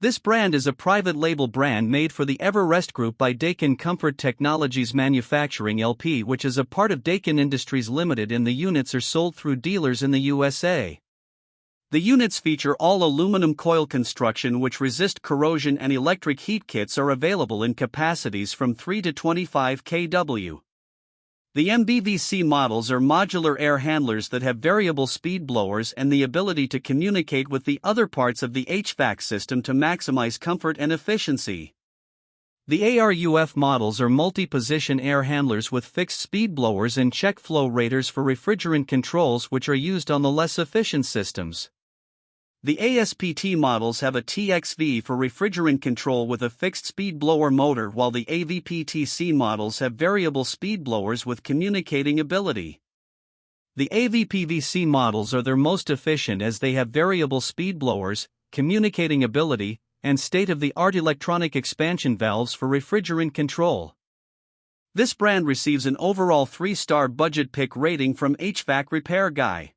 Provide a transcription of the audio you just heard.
This brand is a private label brand made for the Everest Group by Daikin Comfort Technologies Manufacturing LP, which is a part of Daikin Industries Limited, and the units are sold through dealers in the USA. The units feature all aluminum coil construction which resist corrosion, and electric heat kits are available in capacities from 3 to 25 kW. The MBVC models are modular air handlers that have variable speed blowers and the ability to communicate with the other parts of the HVAC system to maximize comfort and efficiency. The ARUF models are multi-position air handlers with fixed speed blowers and check flow raters for refrigerant controls, which are used on the less efficient systems. The ASPT models have a TXV for refrigerant control with a fixed speed blower motor, while the AVPTC models have variable speed blowers with communicating ability. The AVPVC models are their most efficient as they have variable speed blowers, communicating ability, and state-of-the-art electronic expansion valves for refrigerant control. This brand receives an overall 3-star budget pick rating from HvacRepairGuy.